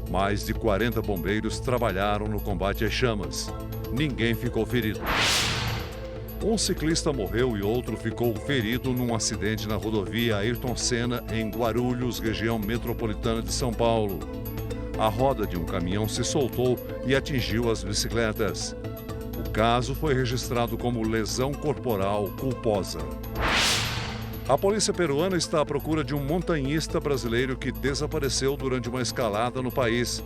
Mais de 40 bombeiros trabalharam no combate às chamas. Ninguém ficou ferido. Um ciclista morreu e outro ficou ferido num acidente na rodovia Ayrton Senna, em Guarulhos, região metropolitana de São Paulo. A roda de um caminhão se soltou e atingiu as bicicletas. O caso foi registrado como lesão corporal culposa. A polícia peruana está à procura de um montanhista brasileiro que desapareceu durante uma escalada no país.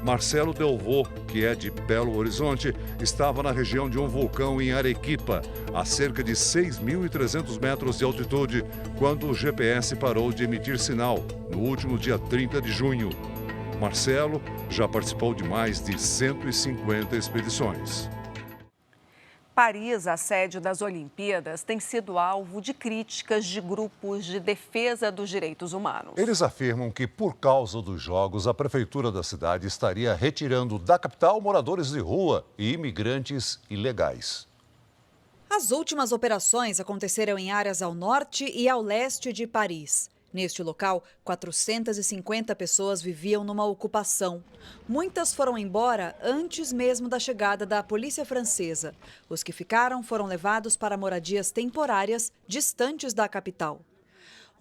Marcelo Delvaux, que é de Belo Horizonte, estava na região de um vulcão em Arequipa, a cerca de 6.300 metros de altitude, quando o GPS parou de emitir sinal, no último dia 30 de junho. Marcelo já participou de mais de 150 expedições.
Paris, a sede das Olimpíadas, tem sido alvo de críticas de grupos de defesa dos direitos humanos.
Eles afirmam que, por causa dos jogos, a prefeitura da cidade estaria retirando da capital moradores de rua e imigrantes ilegais.
As últimas operações aconteceram em áreas ao norte e ao leste de Paris. Neste local, 450 pessoas viviam numa ocupação. Muitas foram embora antes mesmo da chegada da polícia francesa. Os que ficaram foram levados para moradias temporárias distantes da capital.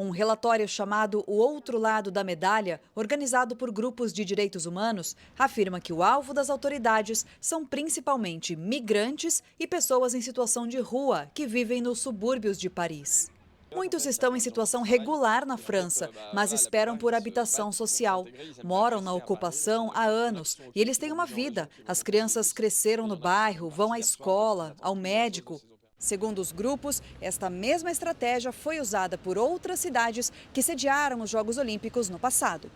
Um relatório chamado O Outro Lado da Medalha, organizado por grupos de direitos humanos, afirma que o alvo das autoridades são principalmente migrantes e pessoas em situação de rua que vivem nos subúrbios de Paris. Muitos estão em situação regular na França, mas esperam por habitação social. Moram na ocupação há anos e eles têm uma vida. As crianças cresceram no bairro, vão à escola, ao médico. Segundo os grupos, esta mesma estratégia foi usada por outras cidades que sediaram os Jogos Olímpicos no passado.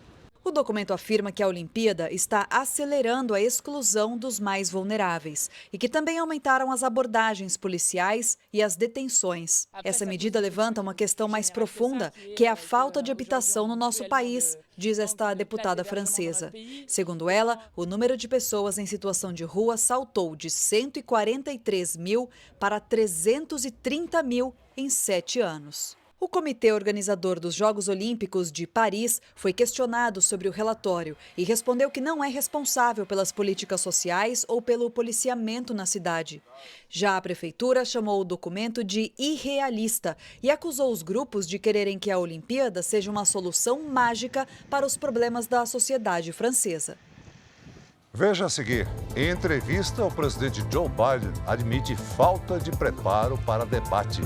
O documento afirma que a Olimpíada está acelerando a exclusão dos mais vulneráveis e que também aumentaram as abordagens policiais e as detenções. Essa medida levanta uma questão mais profunda, que é a falta de habitação no nosso país, diz esta deputada francesa. Segundo ela, o número de pessoas em situação de rua saltou de 143 mil para 330 mil em 7 anos. O comitê organizador dos Jogos Olímpicos de Paris foi questionado sobre o relatório e respondeu que não é responsável pelas políticas sociais ou pelo policiamento na cidade. Já a prefeitura chamou o documento de irrealista e acusou os grupos de quererem que a Olimpíada seja uma solução mágica para os problemas da sociedade francesa.
Veja a seguir. Em entrevista, o presidente Joe Biden admite falta de preparo para debate.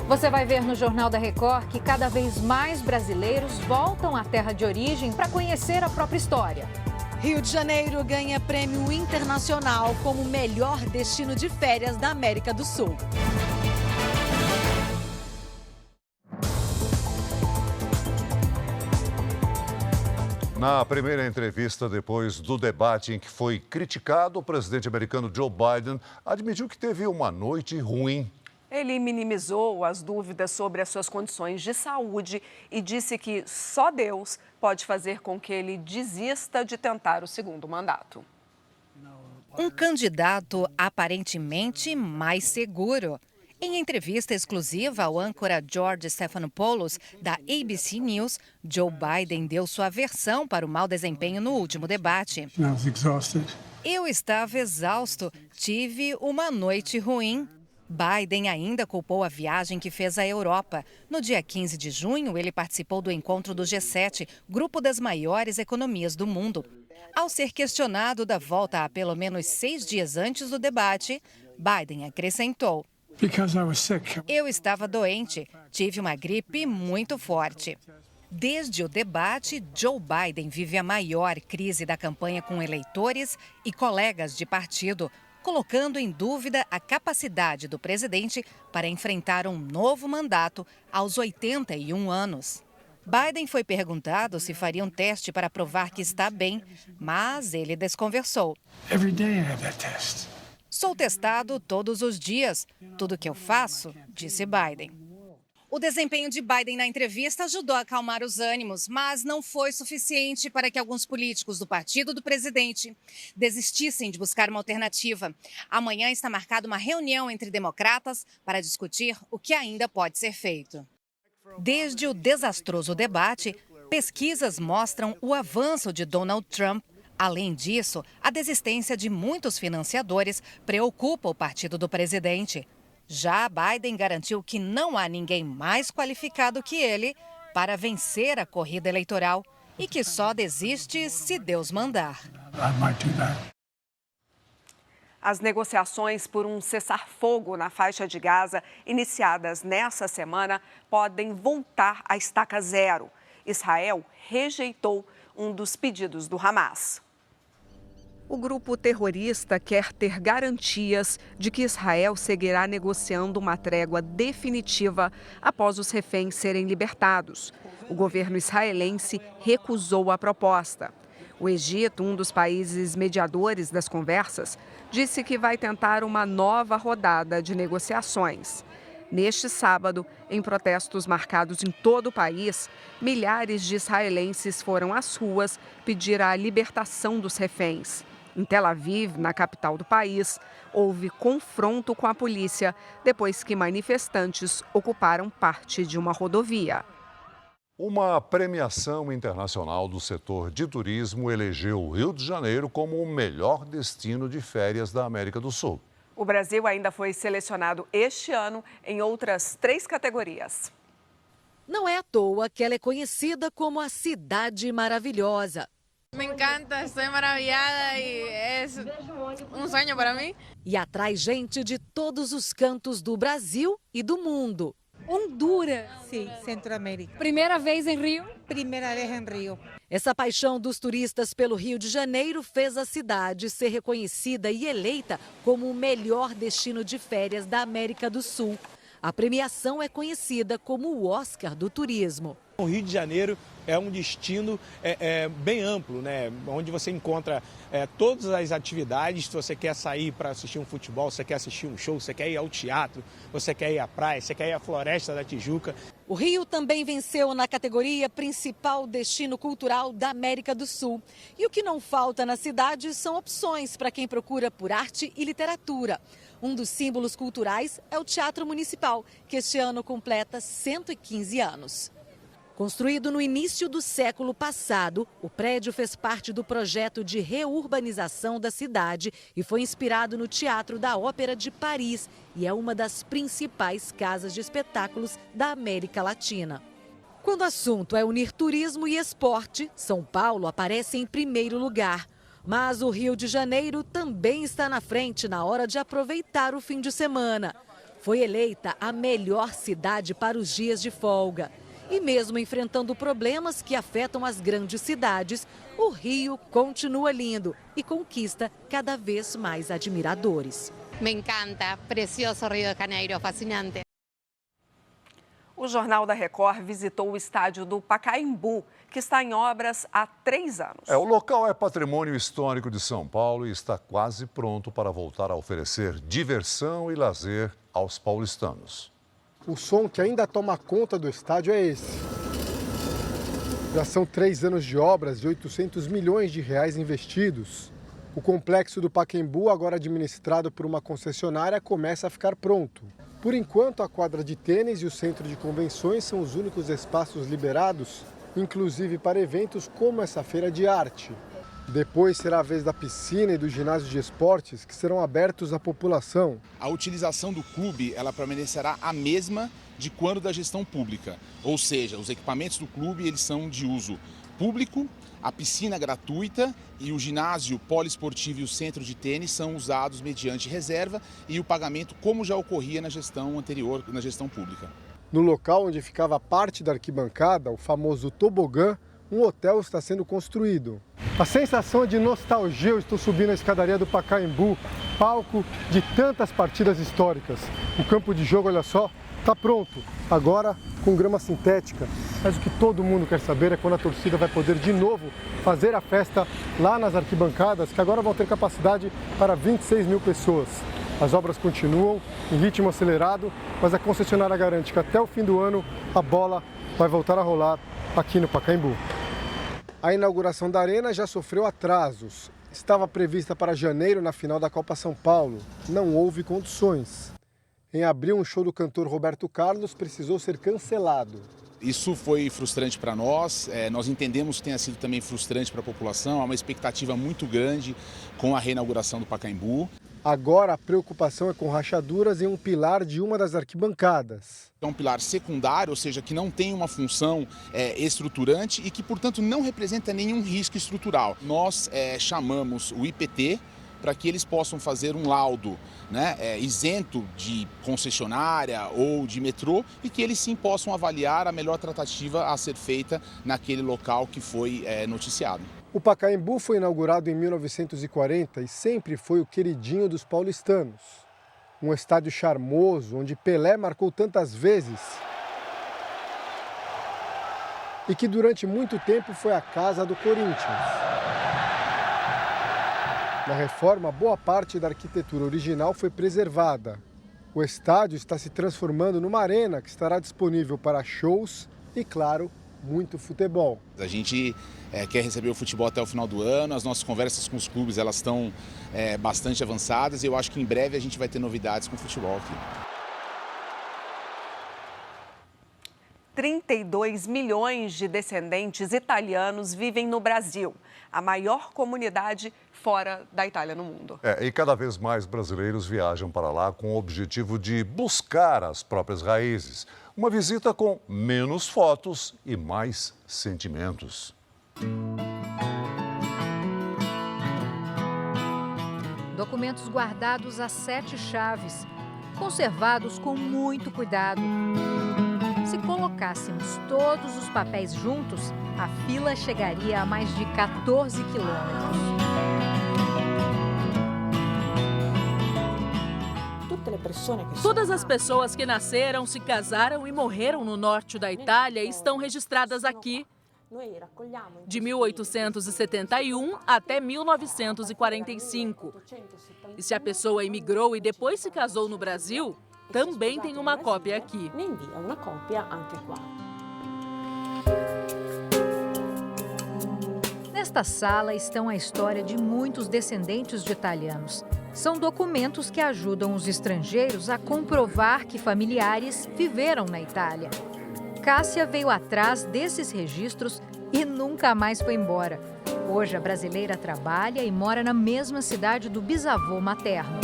Você vai ver no Jornal da Record que cada vez mais brasileiros voltam à terra de origem para conhecer a própria história.
Rio de Janeiro ganha prêmio internacional como melhor destino de férias da América do Sul.
Na primeira entrevista, depois do debate em que foi criticado, o presidente americano Joe Biden admitiu que teve uma noite ruim.
Ele minimizou as dúvidas sobre as suas condições de saúde e disse que só Deus pode fazer com que ele desista de tentar o segundo mandato.
Um candidato aparentemente mais seguro. Em entrevista exclusiva ao âncora George Stephanopoulos, da ABC News, Joe Biden deu sua versão para o mau desempenho no último debate. Eu estava exausto, tive uma noite ruim. Biden ainda culpou a viagem que fez à Europa. No dia 15 de junho, ele participou do encontro do G7, grupo das maiores economias do mundo. Ao ser questionado da volta a pelo menos 6 dias antes do debate, Biden acrescentou: eu estava doente, tive uma gripe muito forte. Desde o debate, Joe Biden vive a maior crise da campanha com eleitores e colegas de partido, colocando em dúvida a capacidade do presidente para enfrentar um novo mandato aos 81 anos. Biden foi perguntado se faria um teste para provar que está bem, mas ele desconversou. Sou testado todos os dias. Tudo que eu faço, disse Biden. O desempenho de Biden na entrevista ajudou a acalmar os ânimos, mas não foi suficiente para que alguns políticos do partido do presidente desistissem de buscar uma alternativa. Amanhã está marcada uma reunião entre democratas para discutir o que ainda pode ser feito. Desde o desastroso debate, pesquisas mostram o avanço de Donald Trump. Além disso, a desistência de muitos financiadores preocupa o partido do presidente. Já Biden garantiu que não há ninguém mais qualificado que ele para vencer a corrida eleitoral e que só desiste se Deus mandar.
As negociações por um cessar-fogo na faixa de Gaza, iniciadas nessa semana, podem voltar à estaca zero. Israel rejeitou um dos pedidos do Hamas. O grupo terrorista quer ter garantias de que Israel seguirá negociando uma trégua definitiva após os reféns serem libertados. O governo israelense recusou a proposta. O Egito, um dos países mediadores das conversas, disse que vai tentar uma nova rodada de negociações. Neste sábado, em protestos marcados em todo o país, milhares de israelenses foram às ruas pedir a libertação dos reféns. Em Tel Aviv, na capital do país, houve confronto com a polícia depois que manifestantes ocuparam parte de uma rodovia.
Uma premiação internacional do setor de turismo elegeu o Rio de Janeiro como o melhor destino de férias da América do Sul.
O Brasil ainda foi selecionado este ano em outras 3 categorias.
Não é à toa que ela é conhecida como a Cidade Maravilhosa.
Me encanta, estou maravilhada e é sonho para mim.
E atrai gente de todos os cantos do Brasil e do mundo.
Honduras. Sim, Centro-América. Primeira vez em Rio? Primeira vez em Rio.
Essa paixão dos turistas pelo Rio de Janeiro fez a cidade ser reconhecida e eleita como o melhor destino de férias da América do Sul. A premiação é conhecida como o Oscar do turismo.
O Rio de Janeiro é um destino bem amplo, né? Onde você encontra todas as atividades. Se você quer sair para assistir um futebol, você quer assistir um show, você quer ir ao teatro, você quer ir à praia, você quer ir à Floresta da Tijuca.
O Rio também venceu na categoria Principal Destino Cultural da América do Sul. E o que não falta na cidade são opções para quem procura por arte e literatura. Um dos símbolos culturais é o Teatro Municipal, que este ano completa 115 anos. Construído no início do século passado, o prédio fez parte do projeto de reurbanização da cidade e foi inspirado no Teatro da Ópera de Paris e é uma das principais casas de espetáculos da América Latina. Quando o assunto é unir turismo e esporte, São Paulo aparece em primeiro lugar. Mas o Rio de Janeiro também está na frente na hora de aproveitar o fim de semana. Foi eleita a melhor cidade para os dias de folga. E mesmo enfrentando problemas que afetam as grandes cidades, o Rio continua lindo e conquista cada vez mais admiradores.
Me encanta, precioso Rio de Janeiro, fascinante.
O Jornal da Record visitou o estádio do Pacaembu, que está em obras há 3 anos.
O local é patrimônio histórico de São Paulo e está quase pronto para voltar a oferecer diversão e lazer aos paulistanos.
O som que ainda toma conta do estádio é esse. Já são 3 anos de obras e 800 milhões de reais investidos. O complexo do Pacaembu, agora administrado por uma concessionária, começa a ficar pronto. Por enquanto, a quadra de tênis e o centro de convenções são os únicos espaços liberados, inclusive para eventos como essa feira de arte. Depois será a vez da piscina e do ginásio de esportes, que serão abertos à população.
A utilização do clube ela permanecerá a mesma de quando da gestão pública. Ou seja, os equipamentos do clube eles são de uso público, a piscina gratuita e o ginásio poliesportivo e o centro de tênis são usados mediante reserva e o pagamento como já ocorria na gestão anterior, na gestão pública.
No local onde ficava parte da arquibancada, o famoso tobogã, um hotel está sendo construído. A sensação é de nostalgia. Eu estou subindo a escadaria do Pacaembu, palco de tantas partidas históricas. O campo de jogo, olha só, está pronto. Agora com grama sintética. Mas o que todo mundo quer saber é quando a torcida vai poder de novo fazer a festa lá nas arquibancadas, que agora vão ter capacidade para 26 mil pessoas. As obras continuam em ritmo acelerado, mas a concessionária garante que até o fim do ano a bola vai voltar a rolar aqui no Pacaembu. A inauguração da arena já sofreu atrasos. Estava prevista para janeiro na final da Copa São Paulo. Não houve condições. Em abril, um show do cantor Roberto Carlos precisou ser cancelado.
Isso foi frustrante para nós, nós entendemos que tenha sido também frustrante para a população, há uma expectativa muito grande com a reinauguração do Pacaembu.
Agora a preocupação é com rachaduras em um pilar de uma das arquibancadas.
É um pilar secundário, ou seja, que não tem uma função estruturante e que, portanto, não representa nenhum risco estrutural. Nós chamamos o IPT para que eles possam fazer um laudo, né, isento de concessionária ou de metrô e que eles sim possam avaliar a melhor tratativa a ser feita naquele local que foi noticiado.
O Pacaembu foi inaugurado em 1940 e sempre foi o queridinho dos paulistanos. Um estádio charmoso, onde Pelé marcou tantas vezes e que durante muito tempo foi a casa do Corinthians. Na reforma, boa parte da arquitetura original foi preservada. O estádio está se transformando numa arena que estará disponível para shows e, claro, muito futebol.
A gente quer receber o futebol até o final do ano, as nossas conversas com os clubes elas estão bastante avançadas e eu acho que em breve a gente vai ter novidades com o futebol aqui.
32 milhões de descendentes italianos vivem no Brasil, a maior comunidade fora da Itália no mundo.
E cada vez mais brasileiros viajam para lá com o objetivo de buscar as próprias raízes. Uma visita com menos fotos e mais sentimentos.
Documentos guardados a 7 chaves, conservados com muito cuidado. Se colocássemos todos os papéis juntos, a fila chegaria a mais de 14 quilômetros.
Todas as pessoas que nasceram, se casaram e morreram no norte da Itália estão registradas aqui. De 1871 até 1945. E se a pessoa imigrou e depois se casou no Brasil, também tem uma cópia aqui.
Nesta sala estão a história de muitos descendentes de italianos. São documentos que ajudam os estrangeiros a comprovar que familiares viveram na Itália. Cássia veio atrás desses registros e nunca mais foi embora. Hoje, a brasileira trabalha e mora na mesma cidade do bisavô materno.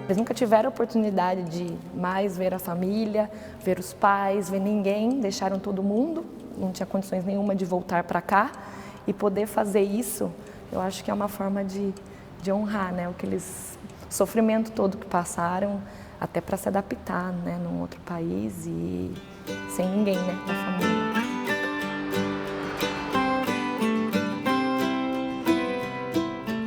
Eles nunca tiveram oportunidade de mais ver a família, ver os pais, ver ninguém, deixaram todo mundo, não tinha condições nenhuma de voltar para cá e poder fazer isso, eu acho que é uma forma de honrar, né, o sofrimento todo que passaram, até para se adaptar, né, num outro país e sem ninguém, né, da família.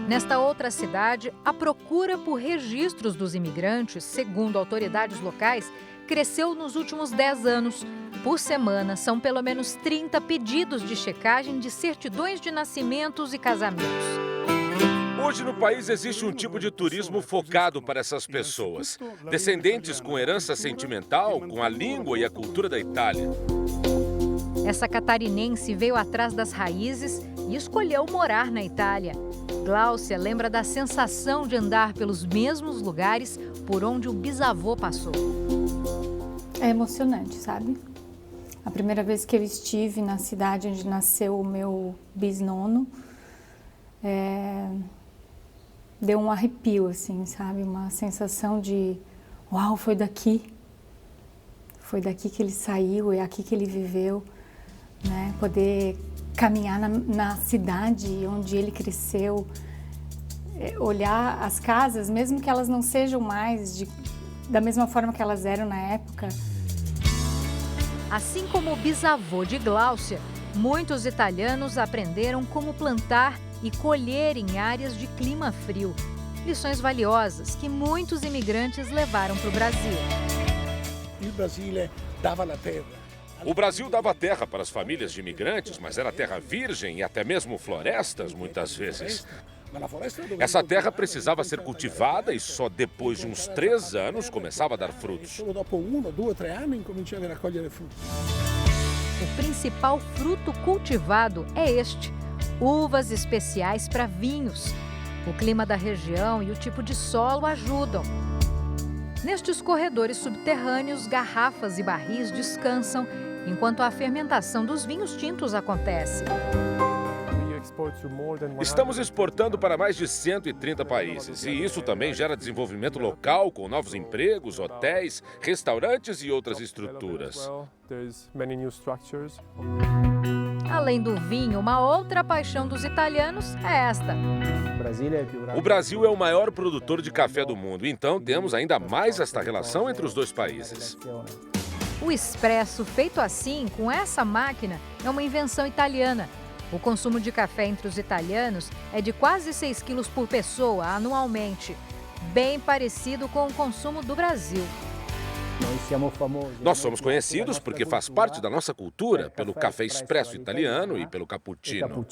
Nesta outra cidade, a procura por registros dos imigrantes, segundo autoridades locais, cresceu nos últimos 10 anos. Por semana, são pelo menos 30 pedidos de checagem de certidões de nascimentos e casamentos.
Hoje no país existe um tipo de turismo focado para essas pessoas. Descendentes com herança sentimental, com a língua e a cultura da Itália.
Essa catarinense veio atrás das raízes e escolheu morar na Itália. Gláucia lembra da sensação de andar pelos mesmos lugares por onde o bisavô passou.
É emocionante, sabe? A primeira vez que eu estive na cidade onde nasceu o meu bisnono, deu um arrepio, assim, sabe? Uma sensação de, uau, foi daqui. Foi daqui que ele saiu, é aqui que ele viveu, né? Poder caminhar na cidade onde ele cresceu, olhar as casas, mesmo que elas não sejam mais da mesma forma que elas eram na época.
Assim como o bisavô de Gláucia, muitos italianos aprenderam como plantar e colher em áreas de clima frio. Lições valiosas que muitos imigrantes levaram para o Brasil.
O Brasil dava terra para as famílias de imigrantes, mas era terra virgem e até mesmo florestas, muitas vezes. Essa terra precisava ser cultivada e só depois de uns 3 anos começava a dar frutos.
O principal fruto cultivado é este: uvas especiais para vinhos. O clima da região e o tipo de solo ajudam. Nestes corredores subterrâneos, garrafas e barris descansam enquanto a fermentação dos vinhos tintos acontece.
Estamos exportando para mais de 130 países e isso também gera desenvolvimento local com novos empregos, hotéis, restaurantes e outras estruturas.
Além do vinho, uma outra paixão dos italianos é esta.
O Brasil é o maior produtor de café do mundo, então temos ainda mais esta relação entre os dois países.
O expresso feito assim, com essa máquina, é uma invenção italiana. O consumo de café entre os italianos é de quase 6 quilos por pessoa anualmente, bem parecido com o consumo do Brasil.
Nós somos conhecidos porque faz parte da nossa cultura pelo café expresso italiano e pelo cappuccino.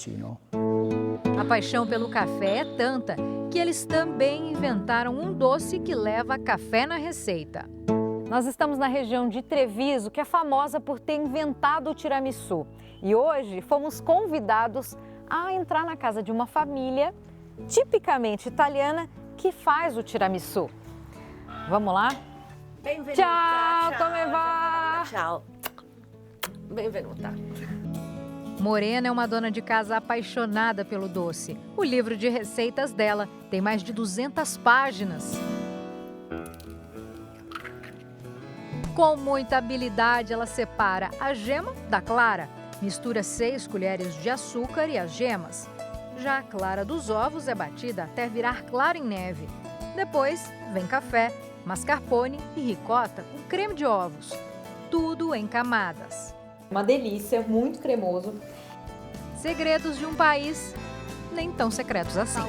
A paixão pelo café é tanta que eles também inventaram um doce que leva café na receita. Nós estamos na região de Treviso, que é famosa por ter inventado o tiramisu. E hoje fomos convidados a entrar na casa de uma família tipicamente italiana que faz o tiramisu. Vamos lá?
Benvenuta.
Ciao, come va?
Ciao. Benvenuta.
Morena é uma dona de casa apaixonada pelo doce. O livro de receitas dela tem mais de 200 páginas. Com muita habilidade, ela separa a gema da clara. Mistura 6 colheres de açúcar e as gemas. Já a clara dos ovos é batida até virar clara em neve. Depois vem café, mascarpone e ricota com creme de ovos. Tudo em camadas.
Uma delícia, muito cremoso.
Segredos de um país nem tão secretos assim.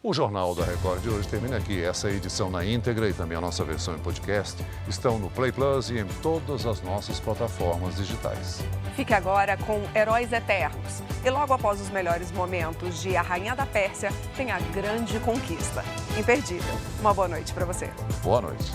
O Jornal da Record de hoje termina aqui. Essa edição na íntegra e também a nossa versão em podcast estão no Play Plus e em todas as nossas plataformas digitais.
Fique agora com Heróis Eternos. E logo após os melhores momentos de A Rainha da Pérsia, tem a grande conquista. Imperdível. Uma boa noite para você.
Boa noite.